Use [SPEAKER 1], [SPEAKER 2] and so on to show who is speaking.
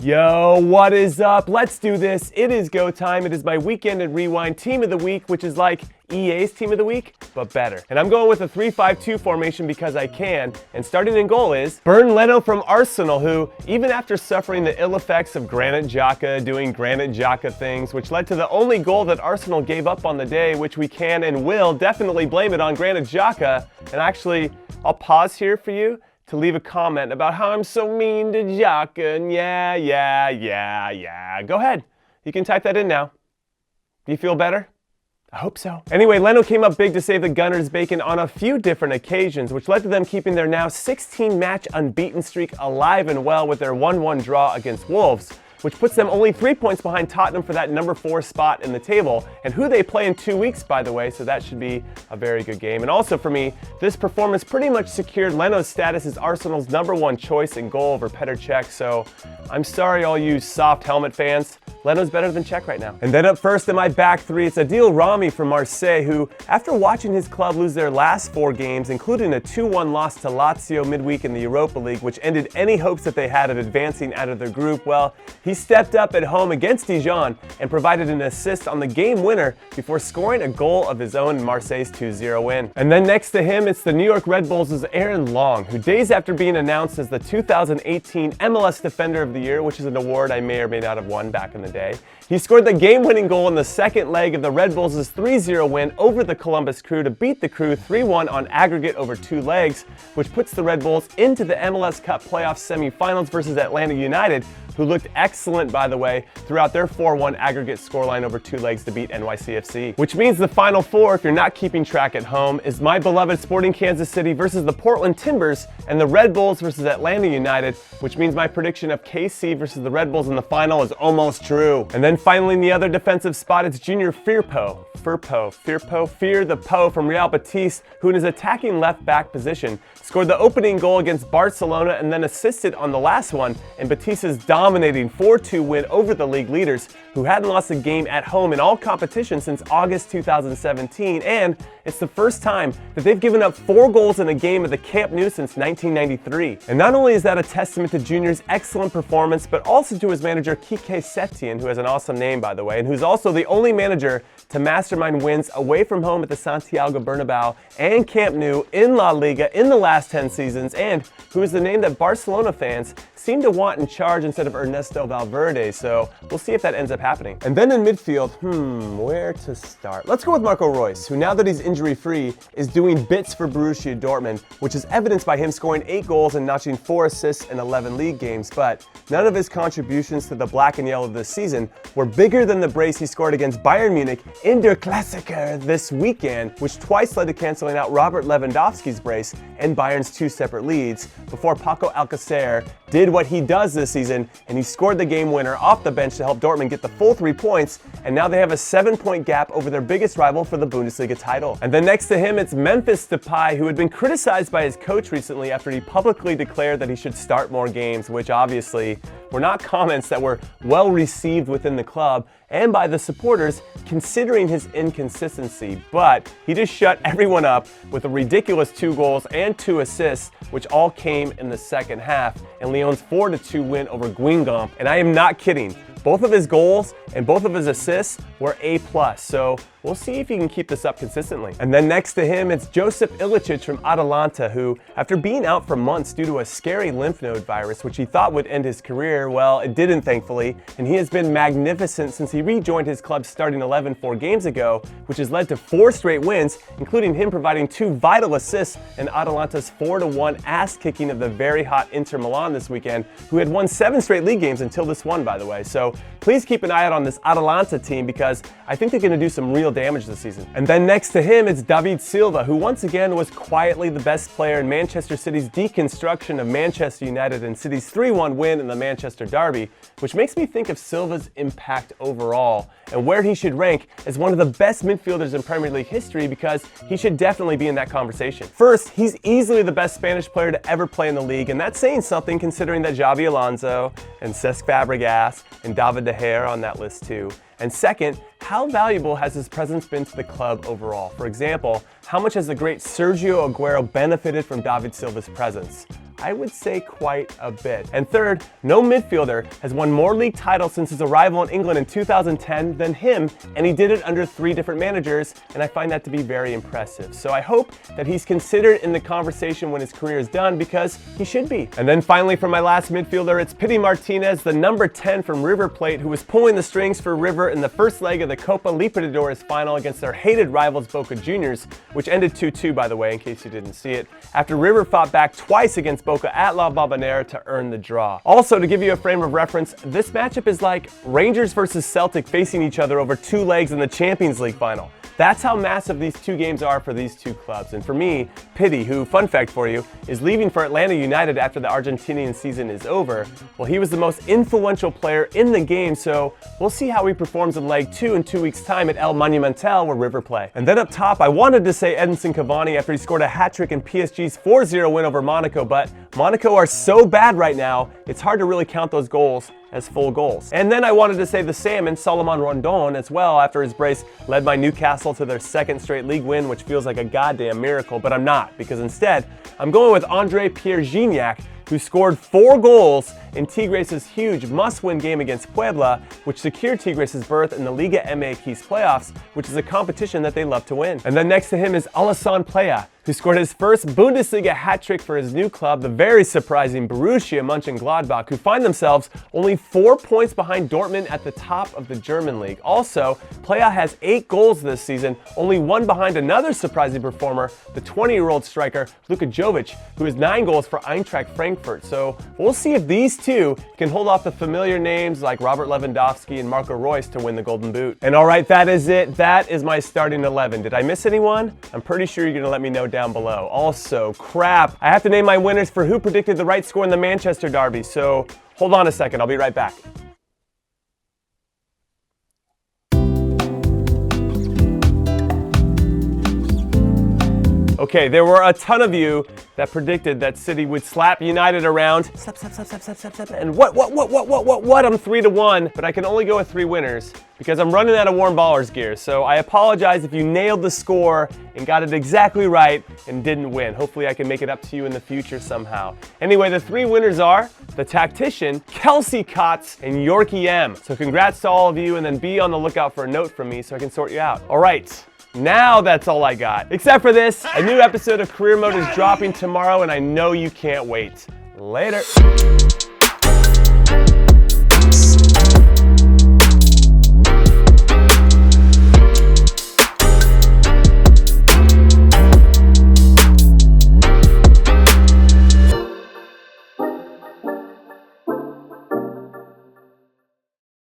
[SPEAKER 1] Yo, what is up? Let's do this. It is go time. It is my Weekend and Rewind Team of the Week, which is like EA's Team of the Week, but better. And I'm going with a 3-5-2 formation because I can. And starting in goal is Bernd Leno from Arsenal, who, even after suffering the ill effects of Granit Xhaka doing Granit Xhaka things, which led to the only goal that Arsenal gave up on the day, which we can and will definitely blame it on Granit Xhaka. And actually, I'll pause here for you to leave a comment about how I'm so mean to Xhaka, and yeah. Go ahead. You can type that in now. Do you feel better? I hope so. Anyway, Leno came up big to save the Gunners' bacon on a few different occasions, which led to them keeping their now 16-match unbeaten streak alive and well with their 1-1 draw against Wolves, which puts them only 3 points behind Tottenham for that number 4 spot in the table, and who they play in 2 weeks, by the way, so that should be a very good game. And also for me, this performance pretty much secured Leno's status as Arsenal's number 1 choice in goal over Petr Cech, so I'm sorry all you soft helmet fans. Leno's better than Cech right now. And then up first in my back three, it's Adil Rami from Marseille, who, after watching his club lose their last 4 games, including a 2-1 loss to Lazio midweek in the Europa League, which ended any hopes that they had of advancing out of their group, well, he stepped up at home against Dijon and provided an assist on the game winner before scoring a goal of his own in Marseille's 2-0 win. And then next to him, it's the New York Red Bulls' Aaron Long, who days after being announced as the 2018 MLS Defender of the Year, which is an award I may or may not have won back in the day, he scored the game-winning goal in the second leg of the Red Bulls' 3-0 win over the Columbus Crew to beat the Crew 3-1 on aggregate over 2 legs, which puts the Red Bulls into the MLS Cup playoff semifinals versus Atlanta United, who looked excellent, by the way, throughout their 4-1 aggregate scoreline over 2 legs to beat NYCFC. Which means the Final Four, if you're not keeping track at home, is my beloved Sporting Kansas City versus the Portland Timbers and the Red Bulls versus Atlanta United, which means my prediction of KC versus the Red Bulls in the final is almost true. And then finally in the other defensive spot, it's Junior Firpo the Po from Real Betis, who in his attacking left back position scored the opening goal against Barcelona and then assisted on the last one in Betis's dominating 4-2 win over the league leaders, who hadn't lost a game at home in all competitions since August 2017, and it's the first time that they've given up 4 goals in a game at the Camp Nou since 1993. And not only is that a testament to Junior's excellent performance, but also to his manager Quique Setien, who has an awesome name, by the way, and who's also the only manager to mastermind wins away from home at the Santiago Bernabeu and Camp Nou in La Liga in the last 10 seasons, and who is the name that Barcelona fans seem to want in charge instead of Ernesto Valverde, so we'll see if that ends up happening. And then in midfield, where to start? Let's go with Marco Reus, who now that he's injury-free is doing bits for Borussia Dortmund, which is evidenced by him scoring 8 goals and notching 4 assists in 11 league games, but none of his contributions to the black and yellow this season were bigger than the brace he scored against Bayern Munich in Der Klassiker this weekend, which twice led to canceling out Robert Lewandowski's brace and Bayern's 2 separate leads, before Paco Alcacer did what he does this season, and he scored the game winner off the bench to help Dortmund get the full 3 points, and now they have a 7-point gap over their biggest rival for the Bundesliga title. And then next to him, it's Memphis Depay, who had been criticized by his coach recently after he publicly declared that he should start more games, which obviously were not comments that were well received within the club and by the supporters, considering his inconsistency. But he just shut everyone up with a ridiculous 2 goals and 2 assists, which all came in the second half, and Lyon's 4-2 win over Guingamp. And I am not kidding. Both of his goals and both of his assists were A+, so we'll see if he can keep this up consistently. And then next to him, it's Josip Ilicic from Atalanta, who, after being out for months due to a scary lymph node virus, which he thought would end his career, well, it didn't, thankfully, and he has been magnificent since he rejoined his club's starting 11 4 games ago, which has led to 4 straight wins, including him providing 2 vital assists in Atalanta's 4-1 ass-kicking of the very hot Inter Milan this weekend, who had won 7 straight league games until this one, by the way. So please keep an eye out on this Atalanta team, because I think they're going to do some real damage this season. And then next to him, it's David Silva, who once again was quietly the best player in Manchester City's deconstruction of Manchester United and City's 3-1 win in the Manchester Derby, which makes me think of Silva's impact overall and where he should rank as one of the best midfielders in Premier League history, because he should definitely be in that conversation. First, he's easily the best Spanish player to ever play in the league, and that's saying something considering that Xabi Alonso and Cesc Fabregas and David De Gea are on that list too. And second, how valuable has his presence been to the club overall? For example, how much has the great Sergio Aguero benefited from David Silva's presence? I would say quite a bit. And third, no midfielder has won more league titles since his arrival in England in 2010 than him, and he did it under 3 different managers, and I find that to be very impressive. So I hope that he's considered in the conversation when his career is done, because he should be. And then finally, for my last midfielder, it's Pity Martinez, the number 10 from River Plate, who was pulling the strings for River in the first leg of the Copa Libertadores final against their hated rivals Boca Juniors, which ended 2-2, by the way, in case you didn't see it, after River fought back twice against Boca at La Bombonera to earn the draw. Also, to give you a frame of reference, this matchup is like Rangers versus Celtic facing each other over 2 legs in the Champions League final. That's how massive these 2 games are for these 2 clubs. And for me, Pity, who, fun fact for you, is leaving for Atlanta United after the Argentinian season is over, well, he was the most influential player in the game, so we'll see how he performs in leg 2 in 2 weeks' time at El Monumental, where River play. And then up top, I wanted to say Edinson Cavani after he scored a hat-trick in PSG's 4-0 win over Monaco, but Monaco are so bad right now, it's hard to really count those goals as full goals. And then I wanted to say the Salmon, Salomon Rondon, as well, after his brace led my Newcastle to their 2nd straight league win, which feels like a goddamn miracle, but I'm not, because instead, I'm going with Andre Pierre Gignac, who scored 4 goals in Tigres' huge must-win game against Puebla, which secured Tigres' berth in the Liga MX playoffs, which is a competition that they love to win. And then next to him is Alassane Plea, who scored his first Bundesliga hat-trick for his new club, the very surprising Borussia Mönchengladbach, who find themselves only 4 points behind Dortmund at the top of the German league. Also, Plea has 8 goals this season, only 1 behind another surprising performer, the 20-year-old striker Luka Jovic, who has 9 goals for Eintracht Frankfurt. So we'll see if these 2 can hold off the familiar names like Robert Lewandowski and Marco Reus to win the Golden Boot. And all right, that is it. That is my starting 11. Did I miss anyone? I'm pretty sure you're going to let me know down below. Also, crap, I have to name my winners for who predicted the right score in the Manchester Derby, so hold on a second, I'll be right back. Okay, there were a ton of you that predicted that City would slap United around. Slap, and what? I'm 3-1, but I can only go with 3 winners because I'm running out of warm ballers gear. So I apologize if you nailed the score and got it exactly right and didn't win. Hopefully I can make it up to you in the future somehow. Anyway, the 3 winners are the Tactician, Kelsey Kotz, and Yorkie M. So congrats to all of you, and then be on the lookout for a note from me so I can sort you out. All right. Now that's all I got. Except for this, a new episode of Career Mode is dropping tomorrow, and I know you can't wait. Later.